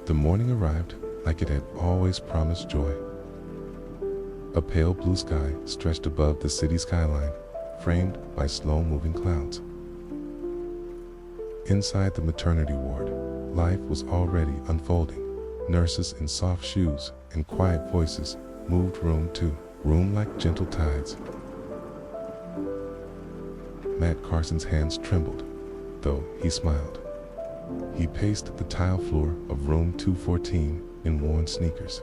The morning arrived like it had always promised joy. A pale blue sky stretched above the city skyline, framed by slow-moving clouds. Inside the maternity ward, life was already unfolding. Nurses in soft shoes and quiet voices moved room to room like gentle tides. Matt Carson's hands trembled, though he smiled. He paced the tile floor of room 214 in worn sneakers.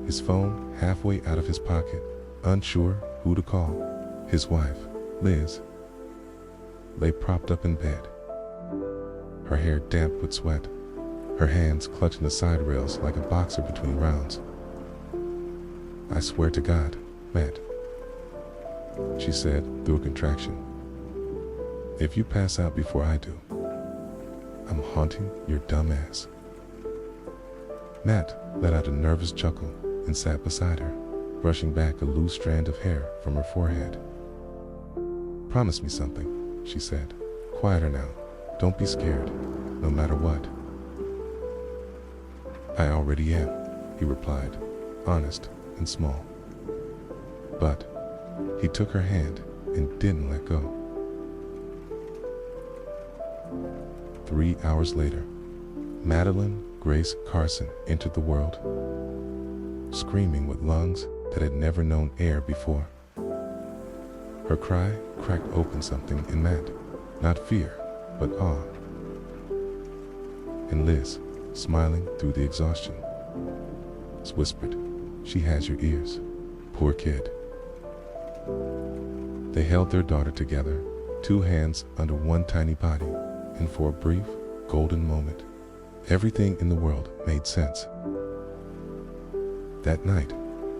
His phone halfway out of his pocket, unsure who to call. His wife, Liz, lay propped up in bed, her hair damp with sweat, her hands clutching the side rails like a boxer between rounds. "I swear to God, Matt," she said through a contraction, "if you pass out before I do, I'm haunting your dumb ass." Matt let out a nervous chuckle and sat beside her, brushing back a loose strand of hair from her forehead. "Promise me something," she said. "Quieter now. Don't be scared, no matter what." "I already am," he replied, honest and small. But he took her hand and didn't let go. 3 hours later, Madeline Grace Carson entered the world, screaming with lungs that had never known air before. Her cry cracked open something in Matt, not fear, but awe. And Liz, smiling through the exhaustion, whispered, "She has your ears. Poor kid." They held their daughter together, two hands under one tiny body, and for a brief, golden moment, everything in the world made sense. That night,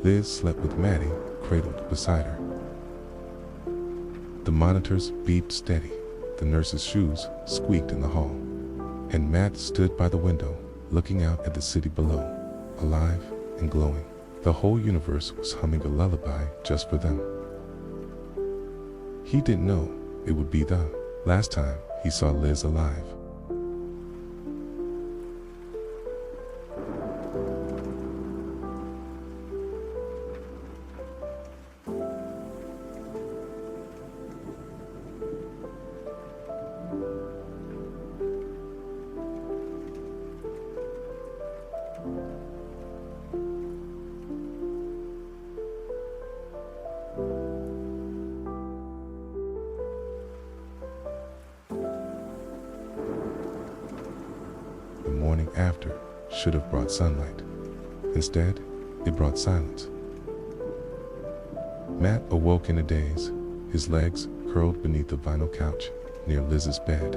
Liz slept with Maddie cradled beside her. The monitors beeped steady, the nurse's shoes squeaked in the hall, and Matt stood by the window, looking out at the city below, alive and glowing. The whole universe was humming a lullaby just for them. He didn't know it would be the last time he saw Liz alive. The morning after should have brought sunlight. Instead, it brought silence. Matt awoke in a daze, his legs curled beneath the vinyl couch near Liz's bed.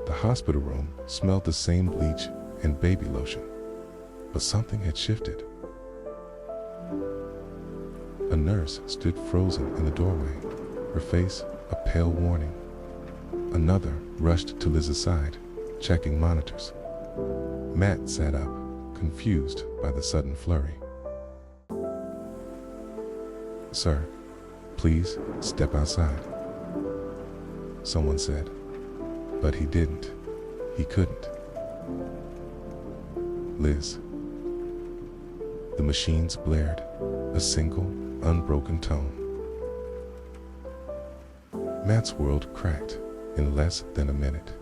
The hospital room smelled the same bleach and baby lotion, but something had shifted. A nurse stood frozen in the doorway, her face a pale warning. Another rushed to Liz's side, checking monitors. Matt sat up, confused by the sudden flurry. "Sir, please step outside," someone said, but he didn't. He couldn't. "Liz." The machines blared, a single, unbroken tone. Matt's world cracked in less than a minute.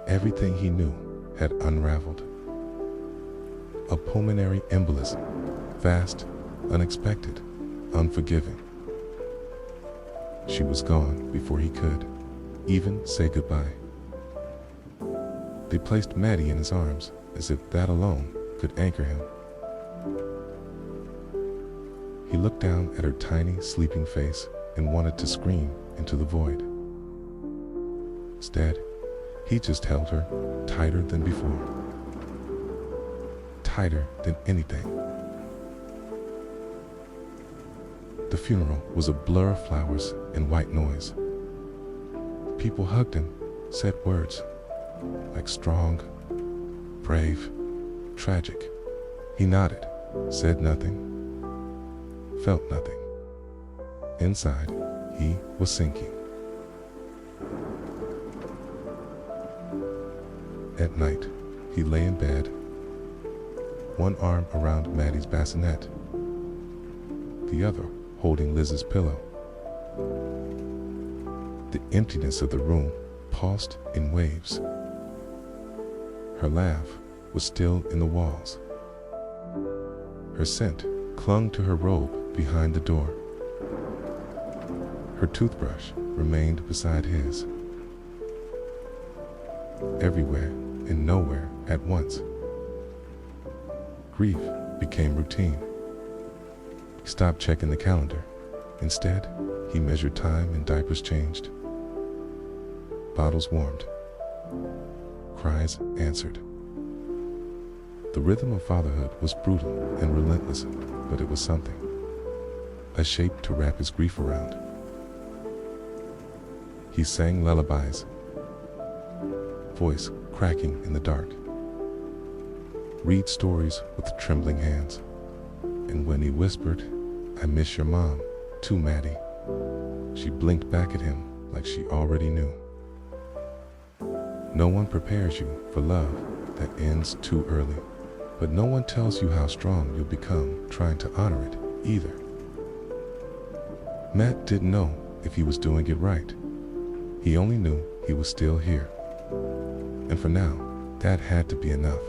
Everything he knew had unraveled. A pulmonary embolism, fast, unexpected, unforgiving. She was gone before he could, even say goodbye. They placed Maddie in his arms as if that alone could anchor him. He looked down at her tiny, sleeping face and wanted to scream into the void. Instead, he just held her tighter than before. Tighter than anything. The funeral was a blur of flowers and white noise. People hugged him, said words like strong, brave, tragic. He nodded, said nothing, felt nothing. Inside, he was sinking. At night, he lay in bed, one arm around Maddie's bassinet, the other holding Liz's pillow. The emptiness of the room pulsed in waves. Her laugh was still in the walls. Her scent clung to her robe behind the door. Her toothbrush remained beside his. Everywhere and nowhere at once. Grief became routine. He stopped checking the calendar. Instead, he measured time and diapers changed. Bottles warmed. Cries answered. The rhythm of fatherhood was brutal and relentless, but it was something. A shape to wrap his grief around. He sang lullabies, voice cracking in the dark. Read stories with trembling hands. And when he whispered, "I miss your mom," to Maddie, she blinked back at him like she already knew. No one prepares you for love that ends too early, but no one tells you how strong you'll become trying to honor it either. Matt didn't know if he was doing it right. He only knew he was still here. And for now, that had to be enough.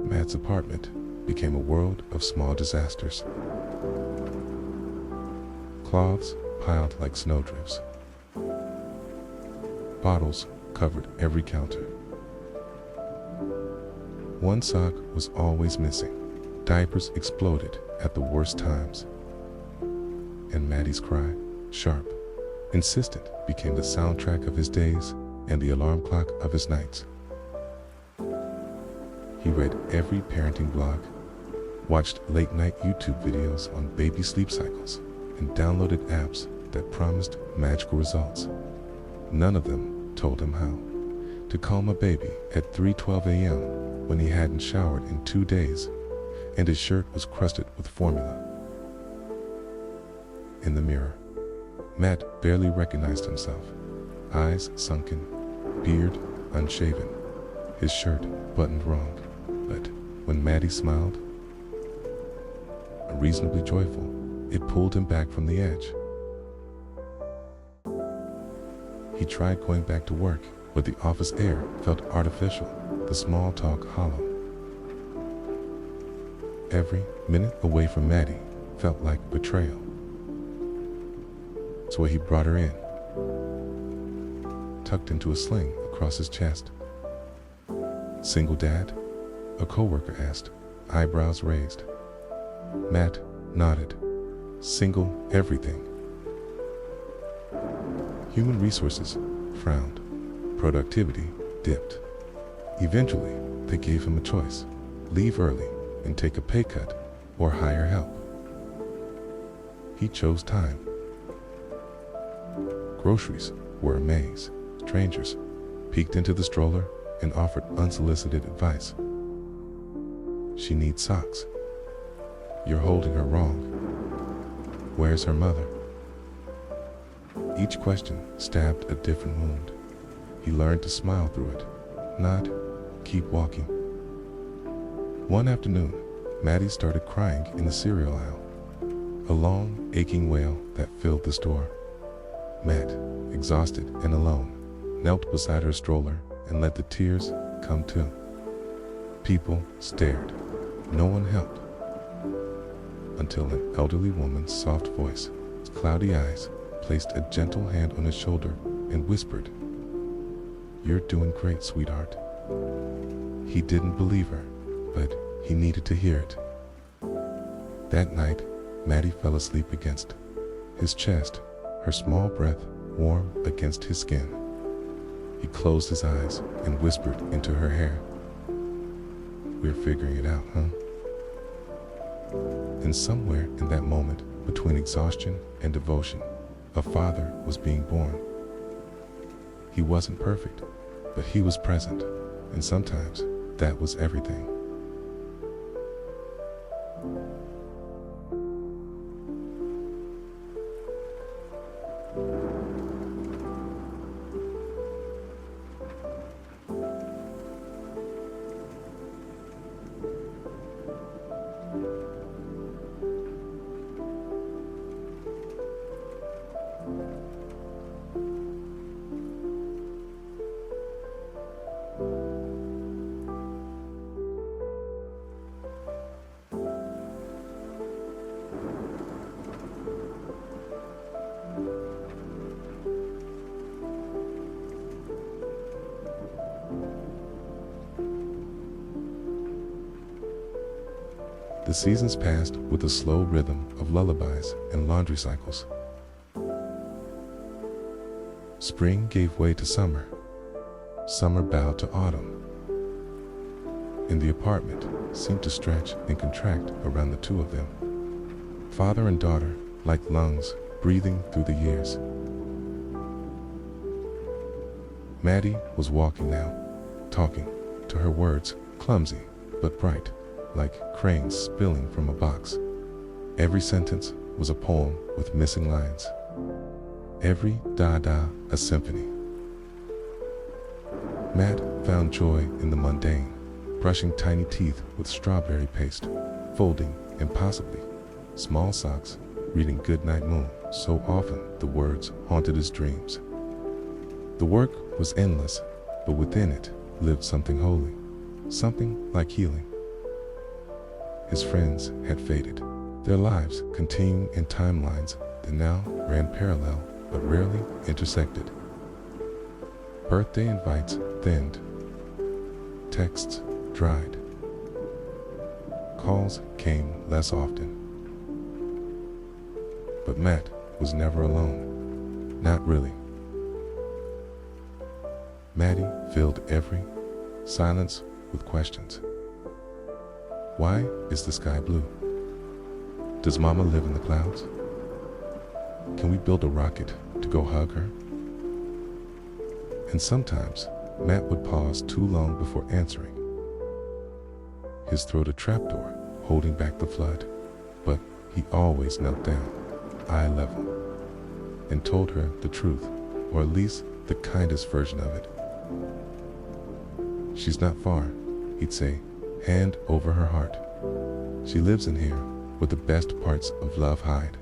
Matt's apartment became a world of small disasters. Cloths piled like snowdrifts. Bottles covered every counter. One sock was always missing. Diapers exploded at the worst times. And Maddie's cry, sharp, insistent, became the soundtrack of his days and the alarm clock of his nights. He read every parenting blog, watched late-night YouTube videos on baby sleep cycles, and downloaded apps that promised magical results. None of them told him how to calm a baby at 3:12 a.m. when he hadn't showered in 2 days and his shirt was crusted with formula. In the mirror, Matt barely recognized himself. Eyes sunken, beard unshaven, his shirt buttoned wrong. But when Maddie smiled, reasonably joyful, it pulled him back from the edge. He tried going back to work, but the office air felt artificial, the small talk hollow. Every minute away from Maddie felt like betrayal. So he brought her in, tucked into a sling across his chest. "Single dad?" a coworker asked, eyebrows raised. Matt nodded. "Single everything." Human resources frowned. Productivity dipped. Eventually, they gave him a choice: leave early and take a pay cut, or hire help. He chose time. Groceries were a maze. Strangers peeked into the stroller and offered unsolicited advice. "She needs socks." "You're holding her wrong." "Where's her mother?" Each question stabbed a different wound. He learned to smile through it, nod, keep walking. One afternoon, Maddie started crying in the cereal aisle, a long, aching wail that filled the store. Matt, exhausted and alone, knelt beside her stroller and let the tears come too. People stared. No one helped. Until an elderly woman's soft voice, cloudy eyes, placed a gentle hand on his shoulder and whispered, "You're doing great, sweetheart." He didn't believe her, but he needed to hear it. That night, Maddie fell asleep against his chest, her small breath warm against his skin. He closed his eyes and whispered into her hair, "We're figuring it out, huh?" And somewhere in that moment, between exhaustion and devotion, a father was being born. He wasn't perfect, but he was present, and sometimes that was everything. The seasons passed with a slow rhythm of lullabies and laundry cycles. Spring gave way to summer. Summer bowed to autumn. And the apartment seemed to stretch and contract around the two of them. Father and daughter, like lungs, breathing through the years. Maddie was walking now, talking, to her words clumsy but bright, like cranes spilling from a box. Every sentence was a poem with missing lines. Every da-da a symphony. Matt found joy in the mundane, brushing tiny teeth with strawberry paste, folding impossibly small socks, reading Goodnight Moon. So often the words haunted his dreams. The work was endless, but within it lived something holy, something like healing. His friends had faded, their lives continuing in timelines that now ran parallel but rarely intersected. Birthday invites thinned, texts dried. Calls came less often. But Matt was never alone, not really. Maddie filled every silence with questions. Why is the sky blue? Does Mama live in the clouds? Can we build a rocket to go hug her? And sometimes Matt would pause too long before answering, his throat a trapdoor holding back the flood. But he always knelt down, eye level, and told her the truth, or at least the kindest version of it. She's not far, he'd say, hand over her heart. She lives in here where the best parts of love hide.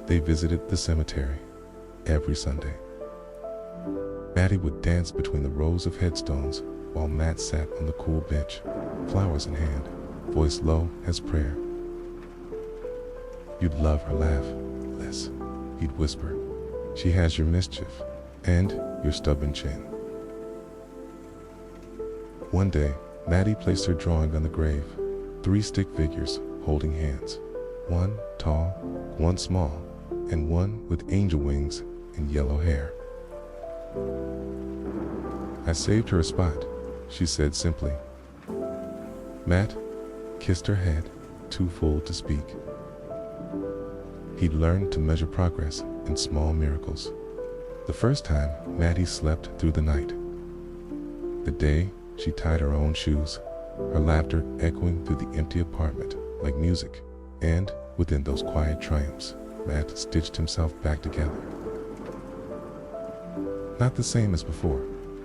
They visited the cemetery every Sunday. Maddie would dance between the rows of headstones while Matt sat on the cool bench, flowers in hand, voice low as prayer. You'd love her laugh, Les, he'd whisper. She has your mischief and your stubborn chin. One day, Maddie placed her drawing on the grave, 3 stick figures holding hands, one tall, one small, and one with angel wings and yellow hair. I saved her a spot, she said simply. Matt kissed her head, too full to speak. He'd learned to measure progress in small miracles. The first time, Maddie slept through the night. The day she tied her own shoes, her laughter echoing through the empty apartment like music, and within those quiet triumphs, Matt stitched himself back together. Not the same as before,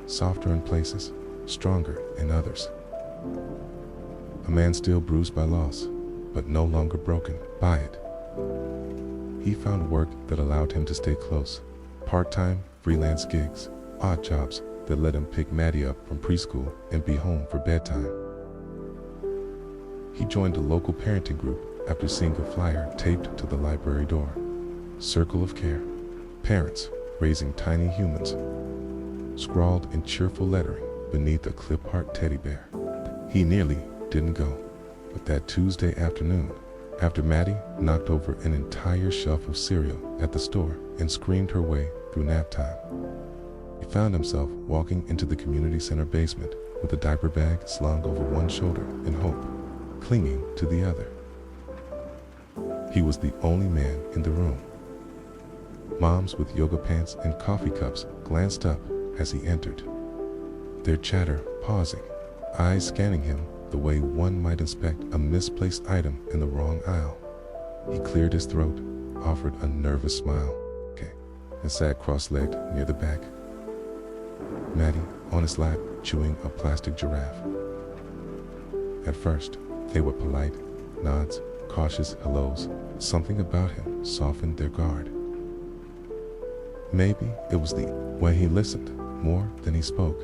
softer in places, stronger in others. A man still bruised by loss, but no longer broken by it. He found work that allowed him to stay close, part-time, freelance gigs, odd jobs that let him pick Maddie up from preschool and be home for bedtime. He joined a local parenting group after seeing a flyer taped to the library door. Circle of Care. Parents raising tiny humans, scrawled in cheerful lettering beneath a clip-heart teddy bear. He nearly didn't go, but that Tuesday afternoon, after Maddie knocked over an entire shelf of cereal at the store and screamed her way through nap time, he found himself walking into the community center basement with a diaper bag slung over one shoulder and Hope clinging to the other. He was the only man in the room. Moms with yoga pants and coffee cups glanced up as he entered, their chatter pausing, eyes scanning him the way one might inspect a misplaced item in the wrong aisle. He cleared his throat, offered a nervous smile, and sat cross-legged near the back. Maddie on his lap, chewing a plastic giraffe. At first, they were polite, nods, cautious hellos. Something about him softened their guard. Maybe it was the way he listened more than he spoke.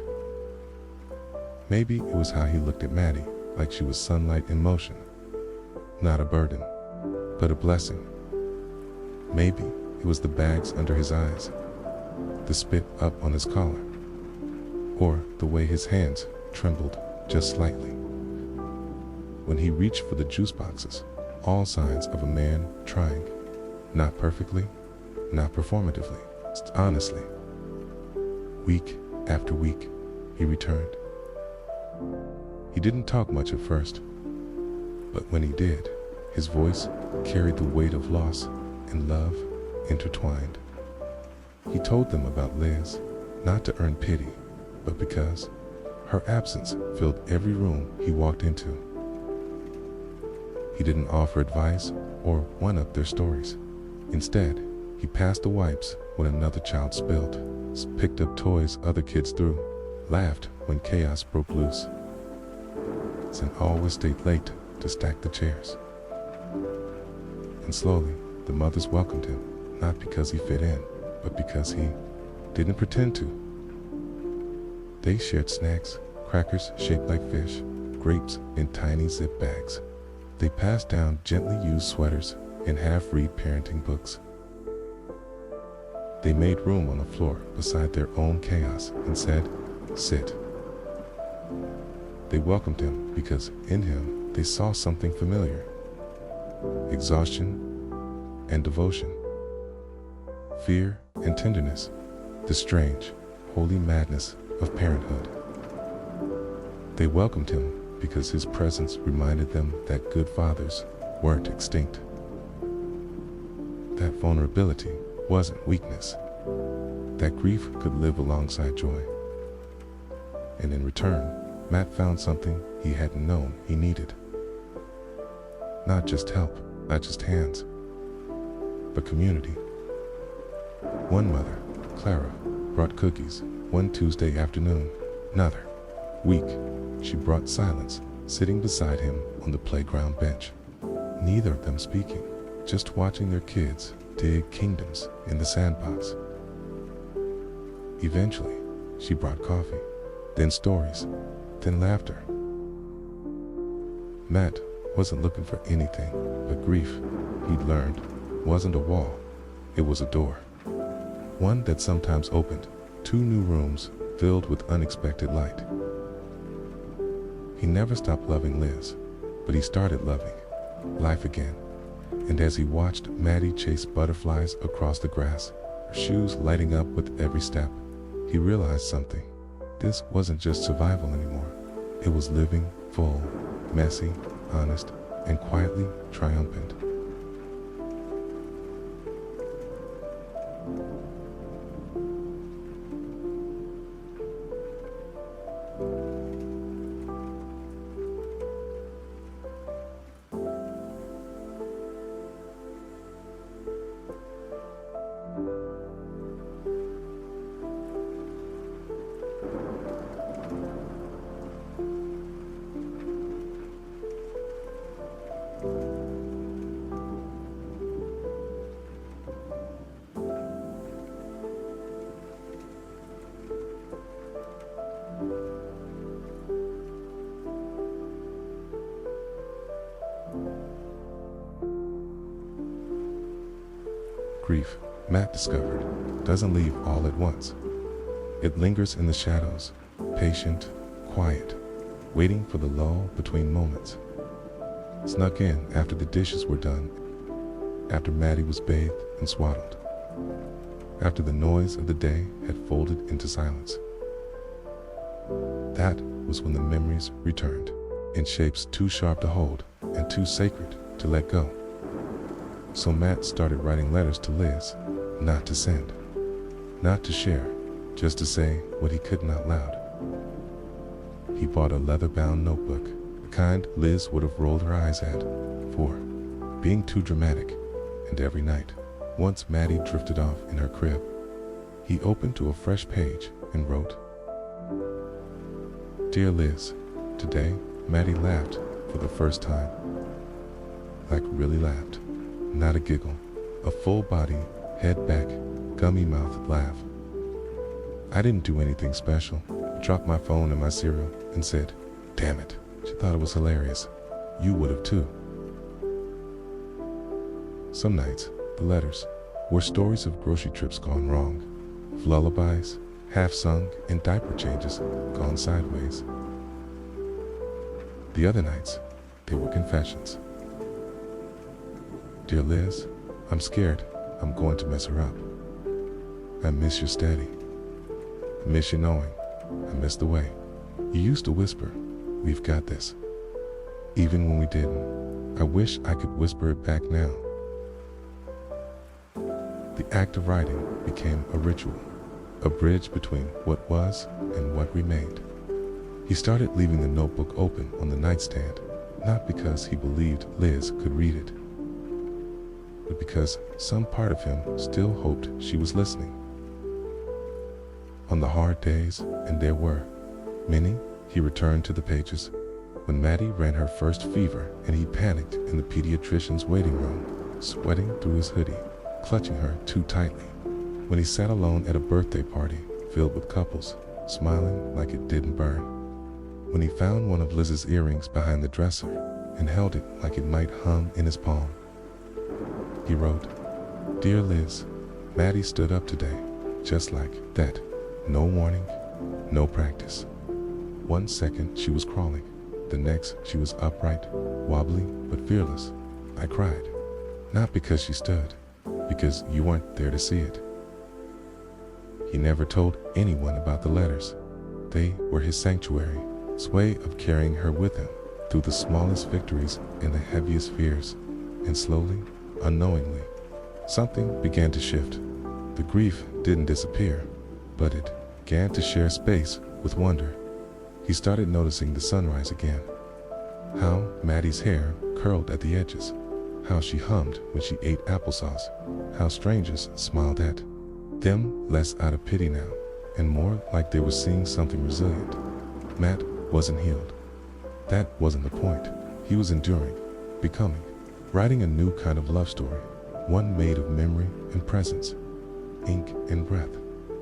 Maybe it was how he looked at Maddie, like she was sunlight in motion. Not a burden, but a blessing. Maybe it was the bags under his eyes, the spit up on his collar, or the way his hands trembled just slightly when he reached for the juice boxes, all signs of a man trying, not perfectly, not performatively, honestly. Week after week, he returned. He didn't talk much at first, but when he did, his voice carried the weight of loss and love intertwined. He told them about Liz, not to earn pity, but because her absence filled every room he walked into. He didn't offer advice or one-up their stories. Instead, he passed the wipes when another child spilled, picked up toys other kids threw, laughed when chaos broke loose, and always stayed late to stack the chairs. And slowly, the mothers welcomed him, not because he fit in, but because he didn't pretend to. They shared snacks, crackers shaped like fish, grapes in tiny zip bags. They passed down gently used sweaters and half-read parenting books. They made room on the floor beside their own chaos and said, "Sit." They welcomed him because in him they saw something familiar: exhaustion and devotion, fear and tenderness, the strange, holy madness of parenthood. They welcomed him because his presence reminded them that good fathers weren't extinct. That vulnerability wasn't weakness, that grief could live alongside joy. And in return, Matt found something he hadn't known he needed. Not just help, not just hands, but community. One mother, Clara, brought cookies one Tuesday afternoon. Another week, she brought silence, sitting beside him on the playground bench. Neither of them speaking, just watching their kids dig kingdoms in the sandbox. Eventually, she brought coffee, then stories, then laughter. Matt wasn't looking for anything, but grief, he'd learned, wasn't a wall, it was a door. One that sometimes opened 2 new rooms filled with unexpected light. He never stopped loving Liz, but he started loving life again. And as he watched Maddie chase butterflies across the grass, her shoes lighting up with every step, he realized something. This wasn't just survival anymore. It was living, full, messy, honest, and quietly triumphant. grief, Matt discovered, doesn't leave all at once. It lingers in the shadows, patient, quiet, waiting for the lull between moments. Snuck in after the dishes were done, after Maddie was bathed and swaddled, after the noise of the day had folded into silence. That was when the memories returned, in shapes too sharp to hold and too sacred to let go. So Matt started writing letters to Liz, not to send, not to share, just to say what he couldn't out loud. He bought a leather-bound notebook, the kind Liz would have rolled her eyes at, for being too dramatic, and every night, once Maddie drifted off in her crib, he opened to a fresh page and wrote, "Dear Liz, today Maddie laughed for the first time. Like really laughed. Not a giggle, a full body, head back, gummy-mouthed laugh. I didn't do anything special, dropped my phone and my cereal and said, 'Damn it.' She thought it was hilarious. You would have too." Some nights, the letters were stories of grocery trips gone wrong, of lullabies, half-sung, and diaper changes gone sideways. The other nights, they were confessions. "Dear Liz, I'm scared I'm going to mess her up. I miss your steady. I miss your knowing. I miss the way you used to whisper, 'We've got this.' Even when we didn't, I wish I could whisper it back now." The act of writing became a ritual, a bridge between what was and what remained. He started leaving the notebook open on the nightstand, not because he believed Liz could read it, but because some part of him still hoped she was listening. On the hard days, and there were many, he returned to the pages. When Maddie ran her first fever and he panicked in the pediatrician's waiting room, sweating through his hoodie, clutching her too tightly. When he sat alone at a birthday party filled with couples, smiling like it didn't burn. When he found one of Liz's earrings behind the dresser and held it like it might hum in his palm. He wrote, "Dear Liz, Maddie stood up today, just like that. No warning, no practice. 1 second she was crawling, the next she was upright, wobbly but fearless. I cried. Not because she stood, because you weren't there to see it." He never told anyone about the letters. They were his sanctuary, his way of carrying her with him through the smallest victories and the heaviest fears. And slowly, unknowingly, something began to shift. The grief didn't disappear, but it began to share space with wonder. He started noticing the sunrise again. How Maddie's hair curled at the edges. How she hummed when she ate applesauce. How strangers smiled at them, less out of pity now, and more like they were seeing something resilient. Matt wasn't healed. That wasn't the point. He was enduring, becoming, writing a new kind of love story, one made of memory and presence, ink and breath.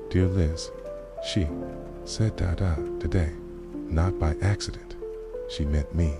"Dear Liz," she said "da-da" today, not by accident. She meant me.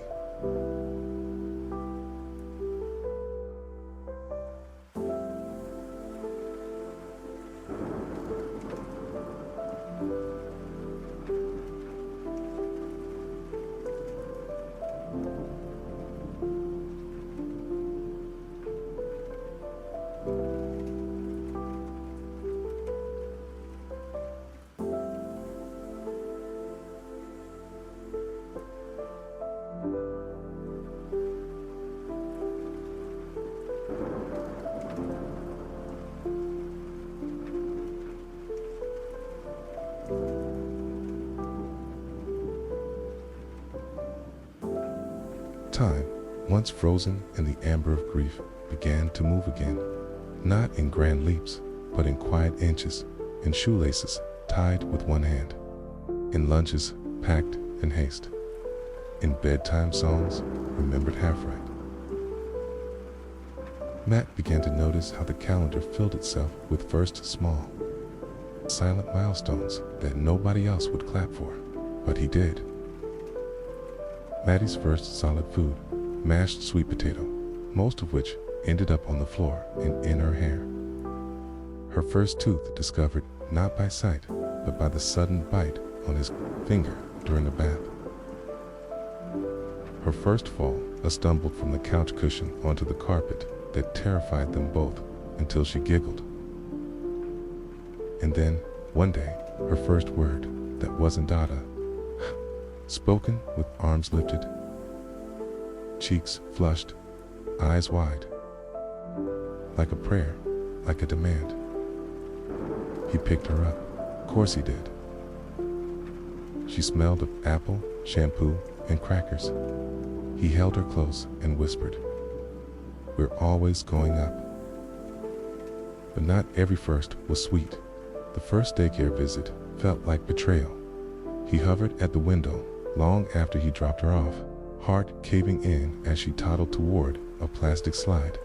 Time, once frozen in the amber of grief, began to move again, not in grand leaps, but in quiet inches, in shoelaces tied with one hand, in lunches packed in haste, in bedtime songs remembered half-right. Matt began to notice how the calendar filled itself with first small, silent milestones that nobody else would clap for, but he did. Maddie's first solid food, mashed sweet potato, most of which ended up on the floor and in her hair. Her first tooth discovered not by sight, but by the sudden bite on his finger during a bath. Her first fall, stumbled from the couch cushion onto the carpet that terrified them both until she giggled. And then, one day, her first word that wasn't Dada, spoken with arms lifted, cheeks flushed, eyes wide, like a prayer, like a demand. He picked her up. Of course he did. She smelled of apple, shampoo, and crackers. He held her close and whispered, "We're always going up." But not every first was sweet. The first daycare visit felt like betrayal. He hovered at the window long after he dropped her off, heart caving in as she toddled toward a plastic slide,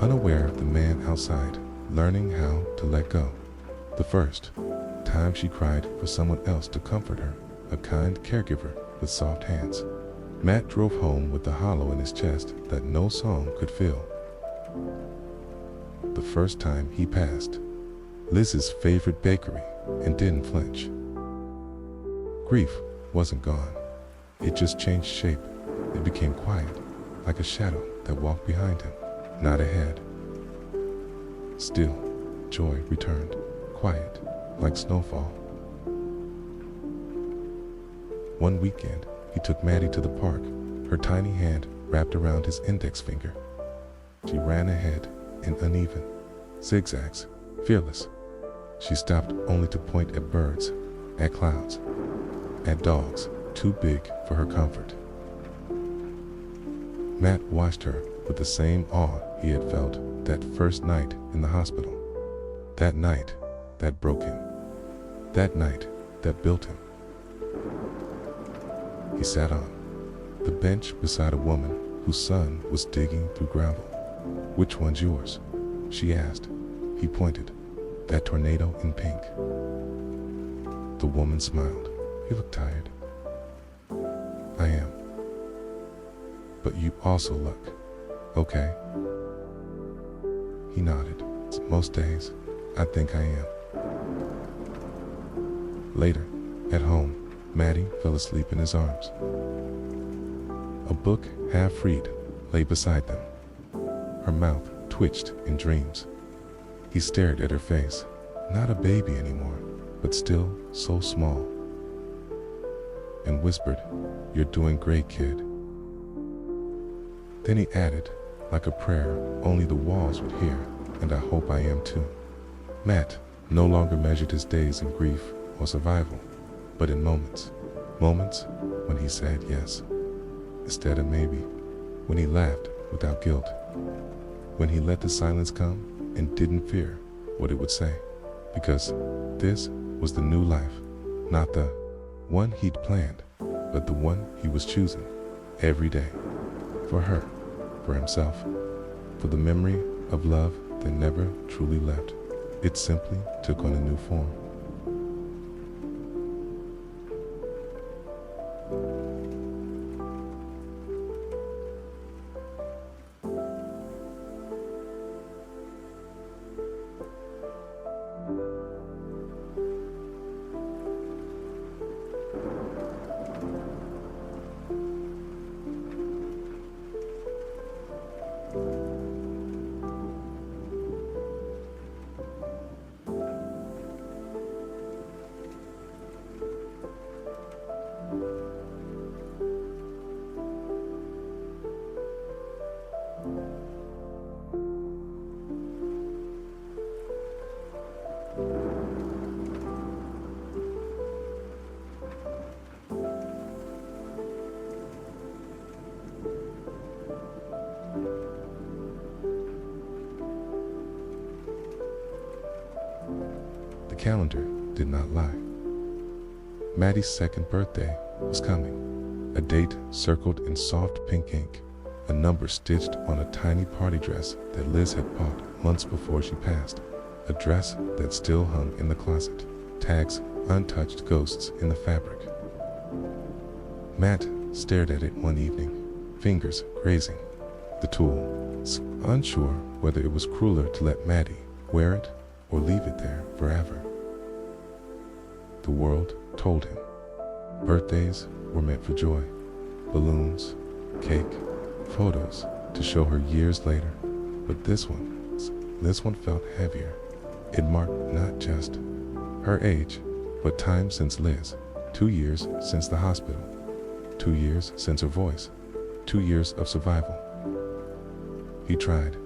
unaware of the man outside, learning how to let go. The first time she cried for someone else to comfort her, a kind caregiver with soft hands. Matt drove home with the hollow in his chest that no song could fill. The first time he passed Liz's favorite bakery and didn't flinch. Grief wasn't gone. It just changed shape. It became quiet, like a shadow that walked behind him, not ahead. Still, joy returned, quiet, like snowfall. One weekend, he took Maddie to the park, her tiny hand wrapped around his index finger. She ran ahead in uneven zigzags, fearless. She stopped only to point at birds, at clouds, at dogs too big for her comfort. Matt watched her with the same awe he had felt that first night in the hospital. That night that broke him. That night that built him. He sat on the bench beside a woman whose son was digging through gravel. "Which one's yours?" she asked. He pointed. "That tornado in pink." The woman smiled. "You look tired." "I am. But you also look okay." He nodded. "Most days, I think I am." Later, at home, Maddie fell asleep in his arms. A book, half read, lay beside them. Her mouth twitched in dreams. He stared at her face, not a baby anymore, but still so small, and whispered, "You're doing great, kid." Then he added, like a prayer only the walls would hear, "And I hope I am too." Matt no longer measured his days in grief or survival, but in moments. Moments when he said yes instead of maybe, when he laughed without guilt, when he let the silence come and didn't fear what it would say, because this was the new life, not the one he'd planned, but the one he was choosing every day, for her, for himself, for the memory of love that never truly left. It simply took on a new form. The calendar did not lie. Maddie's second birthday was coming, a date circled in soft pink ink, a number stitched on a tiny party dress that Liz had bought months before she passed, a dress that still hung in the closet, tags untouched ghosts in the fabric. Matt stared at it one evening, fingers grazing the tool, unsure whether it was crueler to let Maddie wear it or leave it there forever. The world told him birthdays were meant for joy, balloons, cake, photos to show her years later. But this one felt heavier. It marked not just her age, but time since Liz. 2 years since the hospital. 2 years since her voice. 2 years of survival. He tried.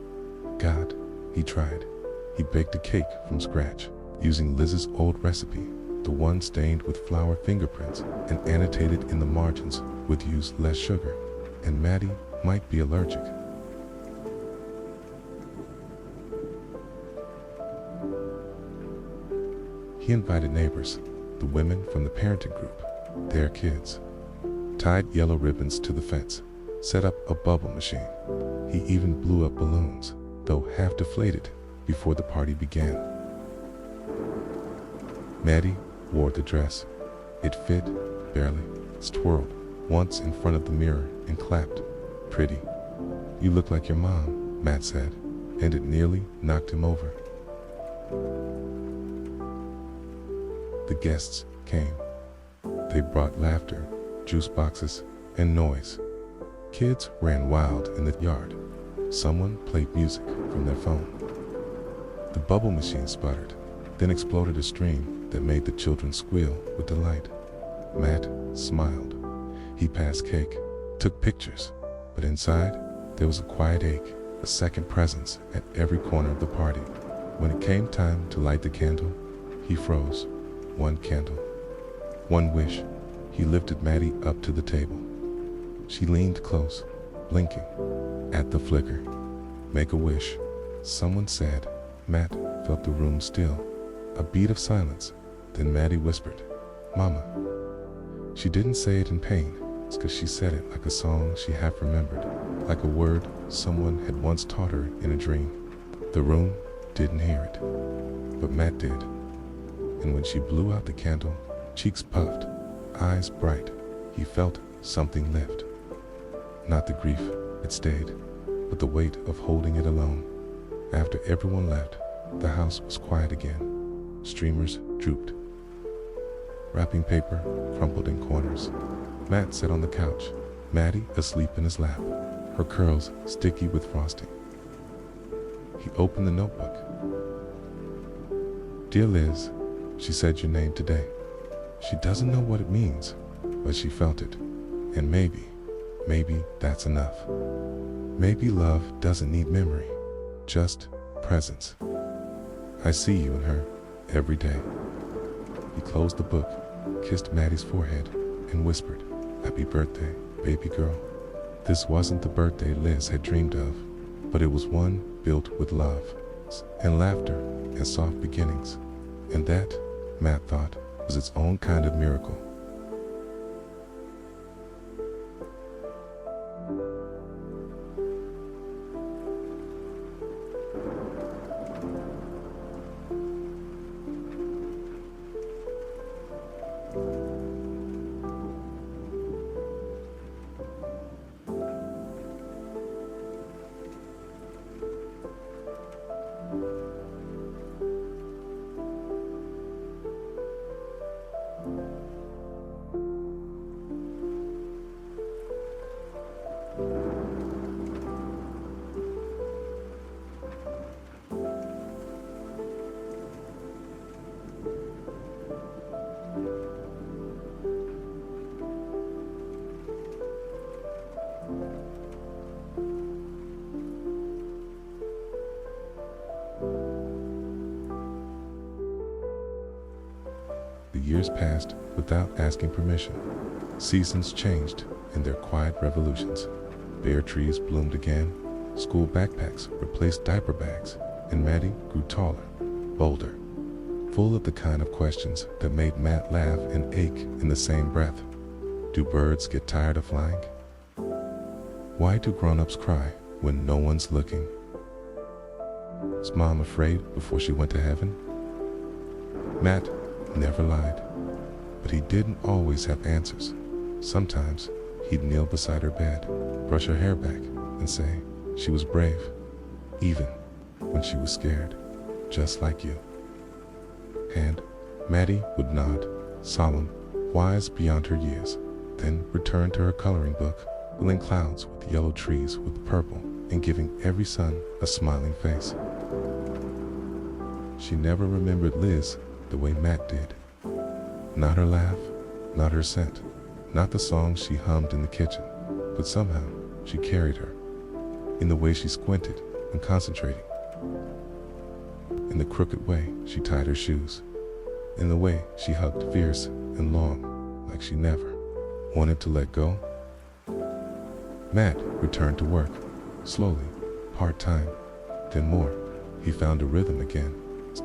God, he tried. He baked a cake from scratch, using Liz's old recipe, the one stained with flour fingerprints and annotated in the margins with use less sugar, and Maddie might be allergic. He invited neighbors, the women from the parenting group, their kids, tied yellow ribbons to the fence, set up a bubble machine. He even blew up balloons, though half deflated, before the party began. Maddie wore the dress. It fit, barely, twirled once in front of the mirror and clapped. Pretty. You look like your mom, Matt said, and it nearly knocked him over. The guests came. They brought laughter, juice boxes, and noise. Kids ran wild in the yard. Someone played music from their phone. The bubble machine sputtered, then exploded a stream that made the children squeal with delight. Matt smiled. He passed cake, took pictures, but inside there was a quiet ache, a second presence at every corner of the party. When it came time to light the candle, he froze. One candle, one wish. He lifted Maddie up to the table. She leaned close, blinking at the flicker. Make a wish, someone said. Matt felt the room still. A beat of silence. Then Maddie whispered, Mama. She didn't say it in pain. It's because she said it like a song she half remembered, like a word someone had once taught her in a dream. The room didn't hear it, but Matt did. And when she blew out the candle, cheeks puffed, eyes bright, he felt something lift. Not the grief, it stayed, but the weight of holding it alone. After everyone left, the house was quiet again. Streamers drooped. Wrapping paper crumpled in corners. Matt sat on the couch, Maddie asleep in his lap, her curls sticky with frosting. He opened the notebook. Dear Liz, she said your name today. She doesn't know what it means, but she felt it. And maybe that's enough. Maybe love doesn't need memory, just presence. I see you in her every day. He closed the book, kissed Maddie's forehead, and whispered, Happy birthday, baby girl. This wasn't the birthday Liz had dreamed of, but it was one built with love and laughter and soft beginnings. And that, Matt thought, was its own kind of miracle. The years passed without asking permission. Seasons changed in their quiet revolutions. Bare trees bloomed again, school backpacks replaced diaper bags, and Maddie grew taller, bolder, full of the kind of questions that made Matt laugh and ache in the same breath. Do birds get tired of flying? Why do grown-ups cry when no one's looking? Was Mom afraid before she went to heaven? Matt never lied, but he didn't always have answers. Sometimes he'd kneel beside her bed, brush her hair back, and say she was brave, even when she was scared, just like you. hand. Maddie would nod, solemn, wise beyond her years, then return to her coloring book, filling clouds with yellow trees with purple and giving every sun a smiling face. She never remembered Liz the way Matt did. Not her laugh, not her scent, not the songs she hummed in the kitchen, but somehow she carried her, in the way she squinted and concentrating, in the crooked way she tied her shoes, in the way she hugged fierce and long, like she never wanted to let go. Matt returned to work, slowly, part-time, then more. He found a rhythm again,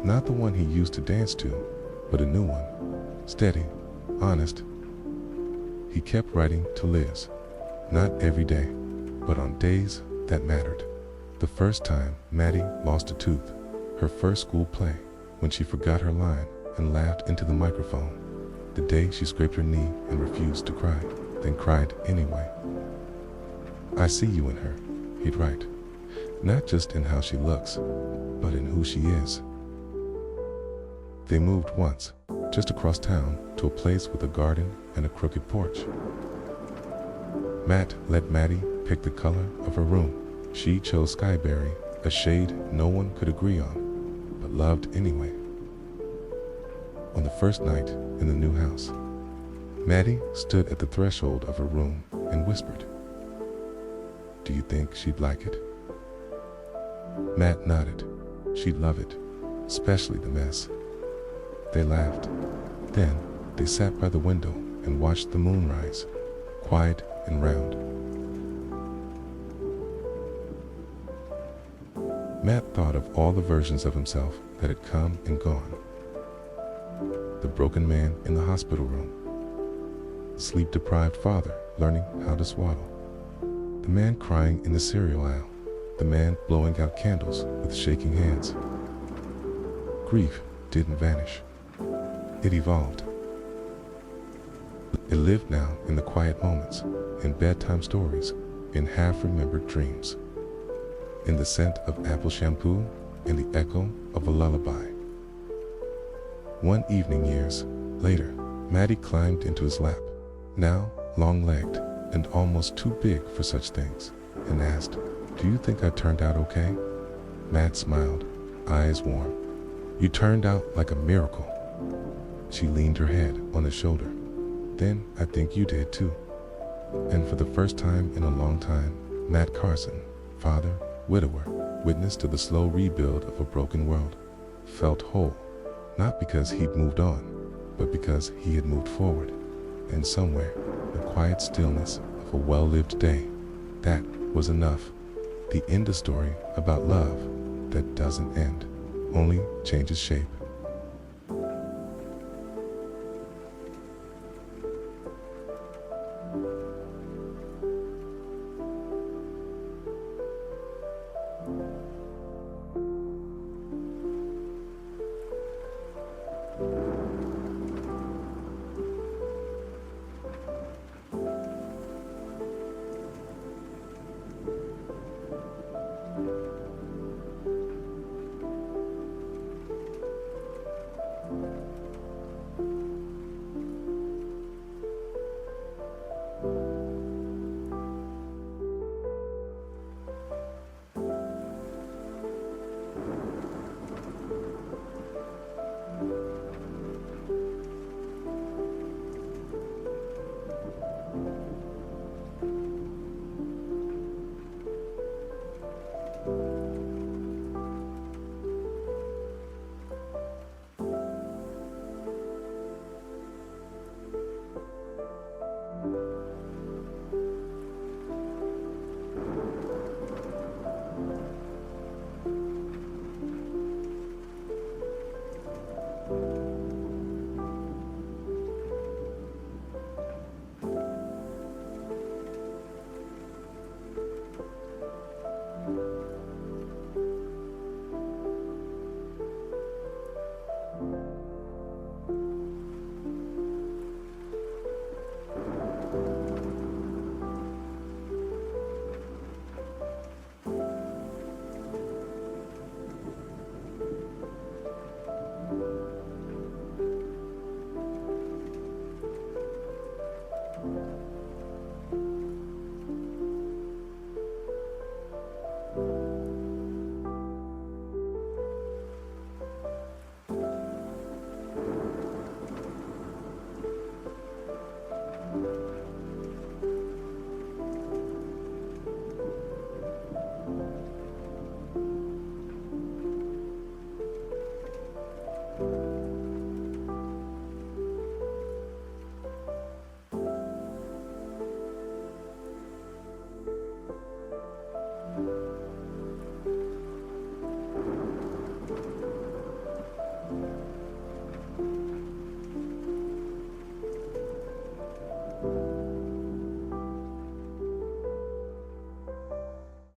not the one he used to dance to, but a new one, steady, honest. He kept writing to Liz, not every day, but on days that mattered. The first time Maddie lost a tooth, her first school play, when she forgot her line and laughed into the microphone, the day she scraped her knee and refused to cry, then cried anyway. I see you in her, he'd write, not just in how she looks, but in who she is. They moved once, just across town, to a place with a garden and a crooked porch. Matt let Maddie pick the color of her room. She chose skyberry, a shade no one could agree on, but loved anyway. On the first night in the new house, Maddie stood at the threshold of her room and whispered, "Do you think she'd like it?" Matt nodded. She'd love it, especially the mess. They laughed. Then they sat by the window and watched the moon rise, quiet and round. Matt thought of all the versions of himself that had come and gone. The broken man in the hospital room, the sleep-deprived father learning how to swaddle, the man crying in the cereal aisle, the man blowing out candles with shaking hands. Grief didn't vanish. It evolved. It lived now in the quiet moments, in bedtime stories, in half-remembered dreams, in the scent of apple shampoo and the echo of a lullaby. One evening years later, Maddie climbed into his lap, now long-legged and almost too big for such things, and asked, "Do you think I turned out okay?" Matt smiled, eyes warm. "You turned out like a miracle." She leaned her head on his shoulder. "Then I think you did too." And for the first time in a long time, Matt Carson, father, widower, witness to the slow rebuild of a broken world, felt whole, not because he'd moved on, but because he had moved forward. And somewhere, the quiet stillness of a well-lived day, that was enough. The end of story about love that doesn't end, only changes shape.